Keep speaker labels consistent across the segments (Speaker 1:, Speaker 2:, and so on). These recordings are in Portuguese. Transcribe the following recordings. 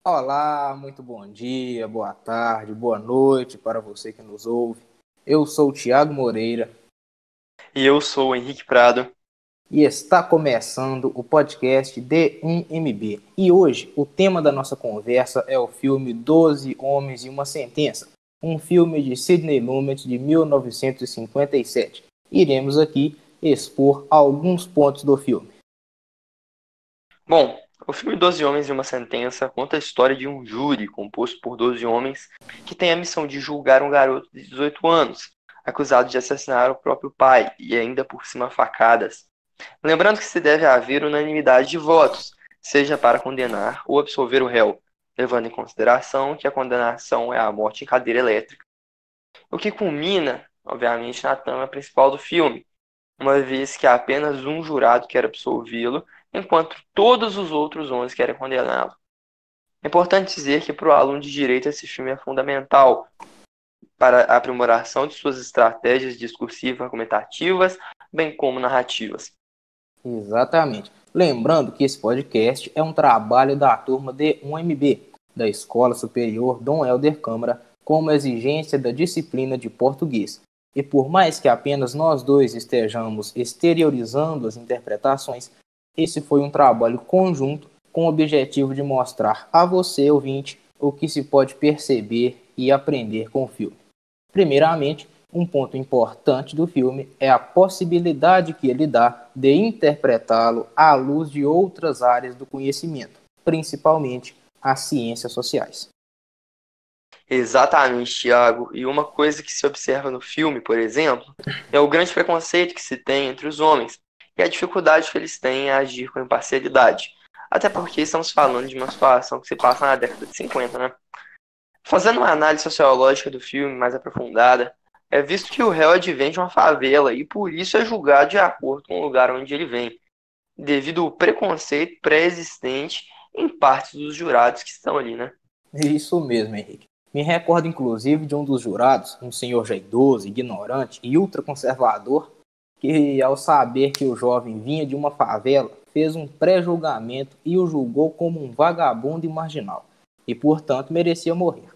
Speaker 1: Olá, muito bom dia, boa tarde, boa noite para você que nos ouve. Eu sou o Thiago Moreira
Speaker 2: E eu sou o Henrique Prado.
Speaker 1: e está começando o podcast D1MB. E hoje o tema da nossa conversa é o filme Doze Homens e uma Sentença, um filme de Sidney Lumet de 1957. Iremos aqui expor alguns pontos do filme.
Speaker 2: Bom, o filme Doze Homens e uma Sentença conta a história de um júri composto por 12 homens que tem a missão de julgar um garoto de 18 anos, acusado de assassinar o próprio pai e ainda por cima facadas. Lembrando que se deve haver unanimidade de votos, seja para condenar ou absolver o réu, levando em consideração que a condenação é a morte em cadeira elétrica. O que culmina, obviamente, na trama principal do filme, uma vez que há apenas um jurado quer absolvê-lo, enquanto todos os outros 11 querem condená-lo. É importante dizer que para o aluno de direito esse filme é fundamental para a aprimoração de suas estratégias discursivas argumentativas, bem como narrativas.
Speaker 1: Exatamente. Lembrando que esse podcast é um trabalho da turma D1MB, da Escola Superior Dom Helder Câmara, como exigência da disciplina de português. E por mais que apenas nós dois estejamos exteriorizando as interpretações, esse foi um trabalho conjunto com o objetivo de mostrar a você, ouvinte, o que se pode perceber e aprender com o filme. Primeiramente, um ponto importante do filme é a possibilidade que ele dá de interpretá-lo à luz de outras áreas do conhecimento, principalmente as ciências sociais.
Speaker 2: Exatamente, Tiago. E uma coisa que se observa no filme, por exemplo, é o grande preconceito que se tem entre os homens e a dificuldade que eles têm em agir com imparcialidade. Até porque estamos falando de uma situação que se passa na década de 50, né? Fazendo uma análise sociológica do filme mais aprofundada, é visto que o réu advém de uma favela e por isso é julgado de acordo com o lugar onde ele vem, devido ao preconceito pré-existente em parte dos jurados que estão ali, né?
Speaker 1: Isso mesmo, Henrique. Me recordo inclusive de um dos jurados, um senhor já idoso, ignorante e ultraconservador, que ao saber que o jovem vinha de uma favela, fez um pré-julgamento e o julgou como um vagabundo e marginal, e portanto merecia morrer.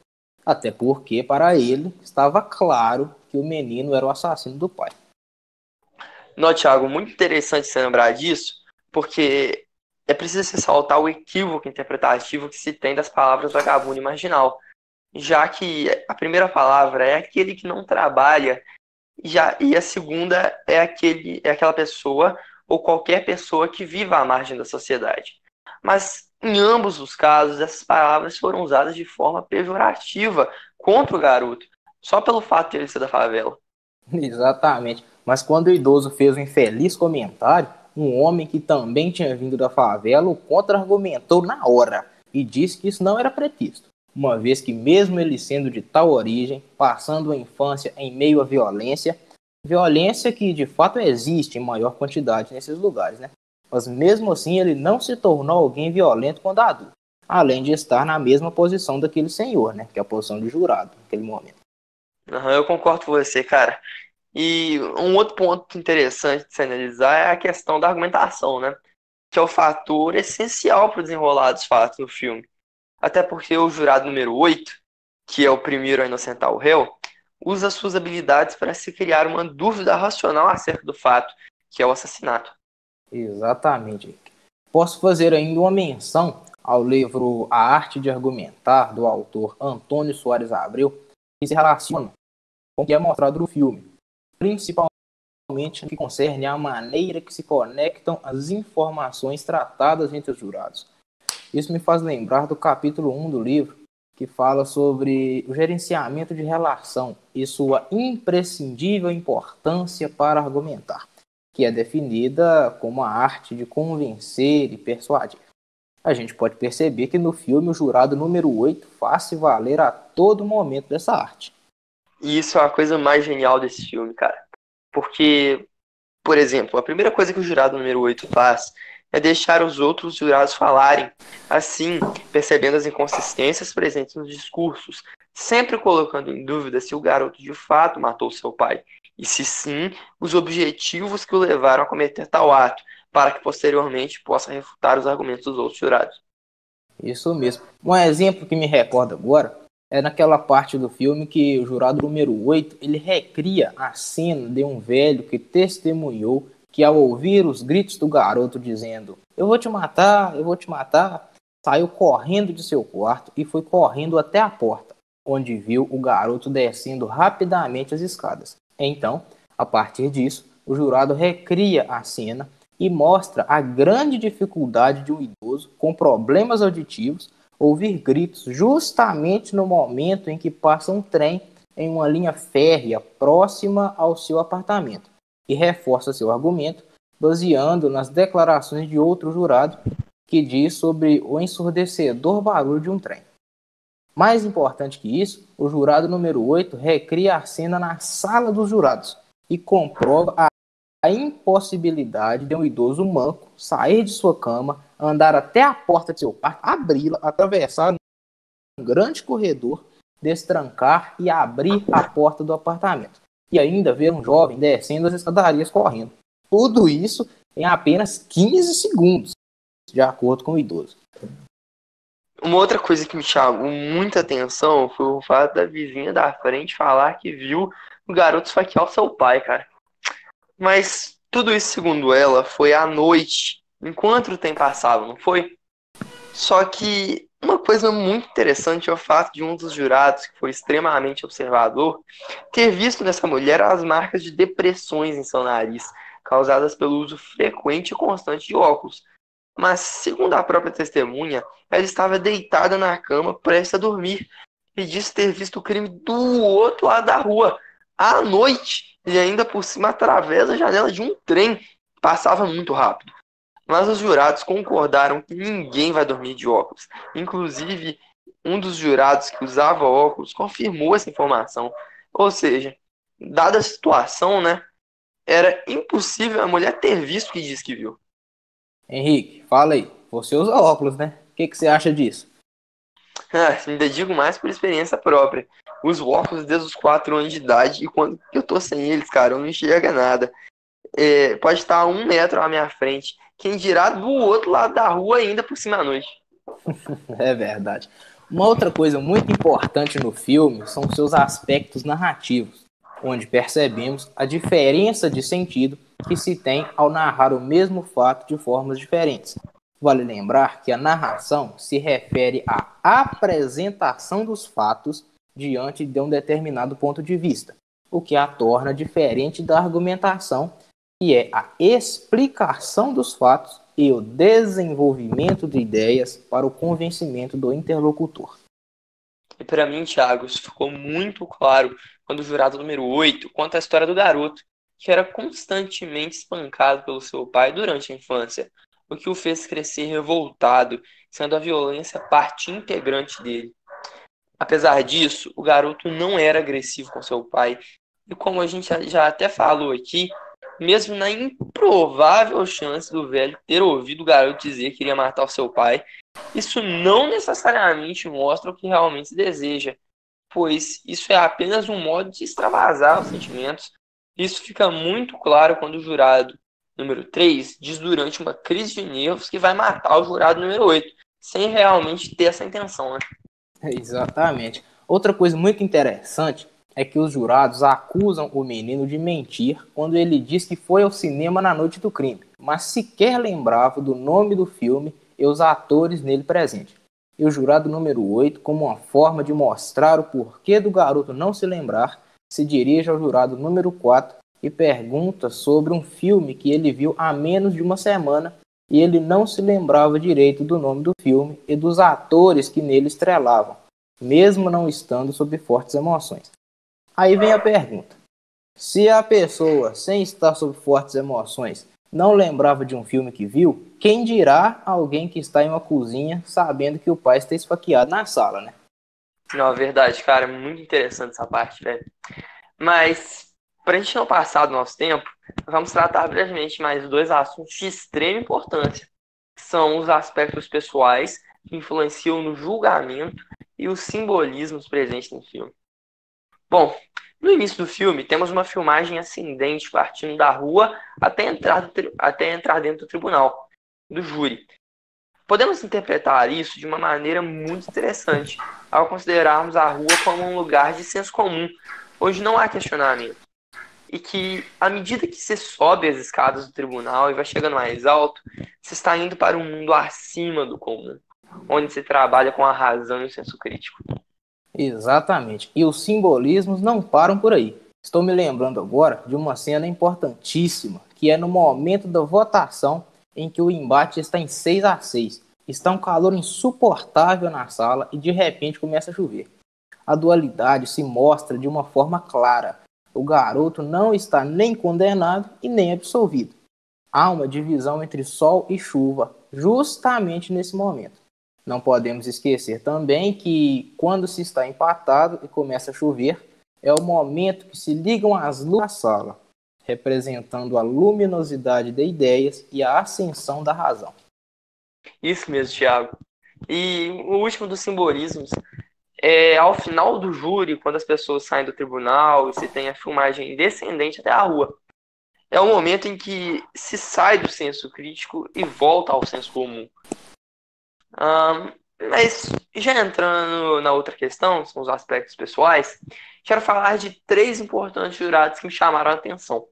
Speaker 1: Até porque, para ele, estava claro que o menino era o assassino do pai.
Speaker 2: Não, Thiago, muito interessante você lembrar disso, porque é preciso ressaltar o equívoco interpretativo que se tem das palavras vagabundo e marginal, já que a primeira palavra é aquele que não trabalha, e a segunda é aquela pessoa ou qualquer pessoa que viva à margem da sociedade. Mas em ambos os casos, essas palavras foram usadas de forma pejorativa contra o garoto, só pelo fato de ele ser da favela.
Speaker 1: Exatamente. Mas quando o idoso fez um infeliz comentário, um homem que também tinha vindo da favela o contra-argumentou na hora e disse que isso não era pretexto, uma vez que mesmo ele sendo de tal origem, passando a infância em meio à violência, violência que de fato existe em maior quantidade nesses lugares, né? Mas mesmo assim ele não se tornou alguém violento quando adulto, além de estar na mesma posição daquele senhor, né? Que é a posição de jurado naquele momento.
Speaker 2: Aham, eu concordo com você, cara. E um outro ponto interessante de se analisar é a questão da argumentação, né? Que é o fator essencial para o desenrolar dos fatos do filme. Até porque o jurado número 8, que é o primeiro a inocentar o réu, usa suas habilidades para se criar uma dúvida racional acerca do fato, que é o assassinato.
Speaker 1: Exatamente. Posso fazer ainda uma menção ao livro A Arte de Argumentar, do autor Antônio Soares Abreu, que se relaciona com o que é mostrado no filme, principalmente no que concerne à maneira que se conectam as informações tratadas entre os jurados. Isso me faz lembrar do capítulo 1 do livro, que fala sobre o gerenciamento de relação e sua imprescindível importância para argumentar, que é definida como a arte de convencer e persuadir. A gente pode perceber que no filme o jurado número 8 faz-se valer a todo momento dessa arte.
Speaker 2: E isso é a coisa mais genial desse filme, cara. Porque, por exemplo, a primeira coisa que o jurado número 8 faz é deixar os outros jurados falarem, assim, percebendo as inconsistências presentes nos discursos, sempre colocando em dúvida se o garoto de fato matou seu pai, e se sim, os objetivos que o levaram a cometer tal ato, para que posteriormente possa refutar os argumentos dos outros jurados.
Speaker 1: Isso mesmo. Um exemplo que me recorda agora é naquela parte do filme que o jurado número 8 ele recria a cena de um velho que testemunhou que ao ouvir os gritos do garoto dizendo eu vou te matar, saiu correndo de seu quarto e foi correndo até a porta, onde viu o garoto descendo rapidamente as escadas. Então, a partir disso, o jurado recria a cena e mostra a grande dificuldade de um idoso com problemas auditivos ouvir gritos justamente no momento em que passa um trem em uma linha férrea próxima ao seu apartamento, e reforça seu argumento baseando nas declarações de outro jurado que diz sobre o ensurdecedor barulho de um trem. Mais importante que isso, o jurado número 8 recria a cena na sala dos jurados e comprova a impossibilidade de um idoso manco sair de sua cama, andar até a porta de seu quarto, abri-la, atravessar um grande corredor, destrancar e abrir a porta do apartamento. E ainda ver um jovem descendo as escadarias correndo. Tudo isso em apenas 15 segundos, de acordo com o idoso.
Speaker 2: Uma outra coisa que me chamou muita atenção foi o fato da vizinha da frente falar que viu o garoto esfaquear o seu pai, cara. Mas tudo isso, segundo ela, foi à noite, enquanto o tempo passava, não foi? Só que uma coisa muito interessante é o fato de um dos jurados, que foi extremamente observador, ter visto nessa mulher as marcas de depressões em seu nariz, causadas pelo uso frequente e constante de óculos. Mas, segundo a própria testemunha, ela estava deitada na cama, prestes a dormir, e disse ter visto o crime do outro lado da rua, à noite, e ainda por cima através da janela de um trem. Passava muito rápido. Mas os jurados concordaram que ninguém vai dormir de óculos. Inclusive, um dos jurados que usava óculos confirmou essa informação. Ou seja, dada a situação, né, era impossível a mulher ter visto o que diz que viu.
Speaker 1: Henrique, fala aí. Você usa óculos, né? O que você acha disso?
Speaker 2: Ainda digo mais por experiência própria. Uso óculos desde os 4 anos de idade e quando eu tô sem eles, cara, eu não enxerga nada. Pode estar a 1 metro à minha frente. Quem dirá do outro lado da rua ainda por cima à noite.
Speaker 1: É verdade. Uma outra coisa muito importante no filme são seus aspectos narrativos, onde percebemos a diferença de sentido que se tem ao narrar o mesmo fato de formas diferentes. Vale lembrar que a narração se refere à apresentação dos fatos diante de um determinado ponto de vista, o que a torna diferente da argumentação, que é a explicação dos fatos e o desenvolvimento de ideias para o convencimento do interlocutor.
Speaker 2: E para mim, Thiago, isso ficou muito claro quando o jurado número 8 conta a história do garoto, que era constantemente espancado pelo seu pai durante a infância, o que o fez crescer revoltado, sendo a violência parte integrante dele. Apesar disso, o garoto não era agressivo com seu pai, e como a gente já até falou aqui, mesmo na improvável chance do velho ter ouvido o garoto dizer que iria matar o seu pai, isso não necessariamente mostra o que realmente se deseja, pois isso é apenas um modo de extravasar os sentimentos. Isso fica muito claro quando o jurado número 3 diz durante uma crise de nervos que vai matar o jurado número 8, sem realmente ter essa intenção, né?
Speaker 1: Exatamente. Outra coisa muito interessante é que os jurados acusam o menino de mentir quando ele diz que foi ao cinema na noite do crime, mas sequer lembrava do nome do filme e os atores nele presentes. E o jurado número 8, como uma forma de mostrar o porquê do garoto não se lembrar, se dirige ao jurado número 4 e pergunta sobre um filme que ele viu há menos de uma semana e ele não se lembrava direito do nome do filme e dos atores que nele estrelavam, mesmo não estando sob fortes emoções. Aí vem a pergunta: se a pessoa, sem estar sob fortes emoções, não lembrava de um filme que viu, quem dirá alguém que está em uma cozinha sabendo que o pai está esfaqueado na sala, né?
Speaker 2: Não, é verdade, cara, muito interessante essa parte, velho. Mas, para a gente não passar do nosso tempo, vamos tratar brevemente mais dois assuntos de extrema importância, que são os aspectos pessoais que influenciam no julgamento e os simbolismos presentes no filme. Bom, no início do filme, temos uma filmagem ascendente partindo da rua até entrar dentro do tribunal, do júri. Podemos interpretar isso de uma maneira muito interessante, ao considerarmos a rua como um lugar de senso comum, onde não há questionamento. E que, à medida que você sobe as escadas do tribunal e vai chegando mais alto, você está indo para um mundo acima do comum, onde se trabalha com a razão e o senso crítico.
Speaker 1: Exatamente. E os simbolismos não param por aí. Estou me lembrando agora de uma cena importantíssima, que é no momento da votação em que o embate está em 6-6. Está um calor insuportável na sala e de repente começa a chover. A dualidade se mostra de uma forma clara. O garoto não está nem condenado e nem absolvido. Há uma divisão entre sol e chuva, justamente nesse momento. Não podemos esquecer também que, quando se está empatado e começa a chover, é o momento que se ligam as luzes da sala, representando a luminosidade de ideias e a ascensão da razão.
Speaker 2: Isso mesmo, Thiago. E o último dos simbolismos é ao final do júri, quando as pessoas saem do tribunal e se tem a filmagem descendente até a rua. É o momento em que se sai do senso crítico e volta ao senso comum. Mas já entrando na outra questão, são os aspectos pessoais, quero falar de 3 importantes jurados que me chamaram a atenção.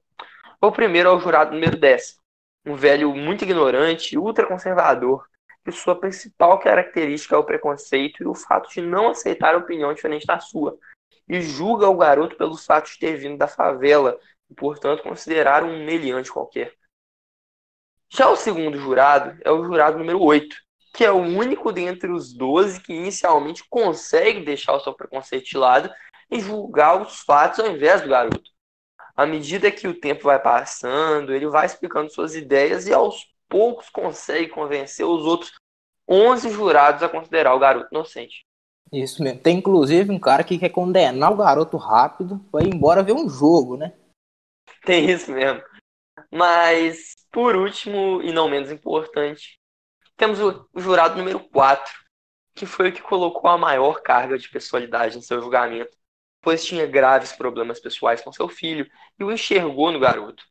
Speaker 2: O primeiro é o jurado número 10, um velho muito ignorante e ultraconservador, e sua principal característica é o preconceito e o fato de não aceitar a opinião diferente da sua, e julga o garoto pelo fato de ter vindo da favela, e portanto considerar um meliante qualquer. Já o segundo jurado é o jurado número 8, que é o único dentre os 12 que inicialmente consegue deixar o seu preconceito de lado e julgar os fatos ao invés do garoto. À medida que o tempo vai passando, ele vai explicando suas ideias e aos poucos consegue convencer os outros 11 jurados a considerar o garoto inocente.
Speaker 1: Isso mesmo. Tem inclusive um cara que quer condenar o garoto rápido para ir embora ver um jogo, né?
Speaker 2: Tem isso mesmo. Mas, por último, e não menos importante, temos o jurado número 4, que foi o que colocou a maior carga de pessoalidade em seu julgamento, pois tinha graves problemas pessoais com seu filho e o enxergou no garoto.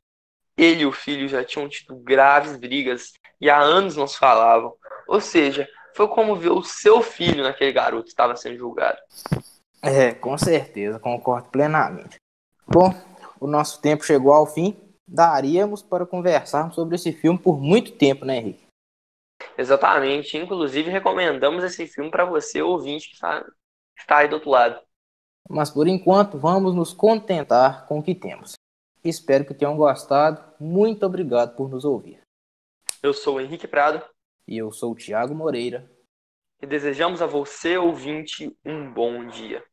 Speaker 2: Ele e o filho já tinham tido graves brigas e há anos não se falavam. Ou seja, foi como ver o seu filho naquele garoto que estava sendo julgado.
Speaker 1: Com certeza, concordo plenamente. Bom, o nosso tempo chegou ao fim. Daríamos para conversarmos sobre esse filme por muito tempo, né, Henrique?
Speaker 2: Exatamente. Inclusive, recomendamos esse filme para você, ouvinte, que está aí do outro lado.
Speaker 1: Mas por enquanto, vamos nos contentar com o que temos. Espero que tenham gostado. Muito obrigado por nos ouvir.
Speaker 2: Eu sou o Henrique Prado
Speaker 1: E eu sou o Thiago Moreira.
Speaker 2: e desejamos a você, ouvinte, um bom dia.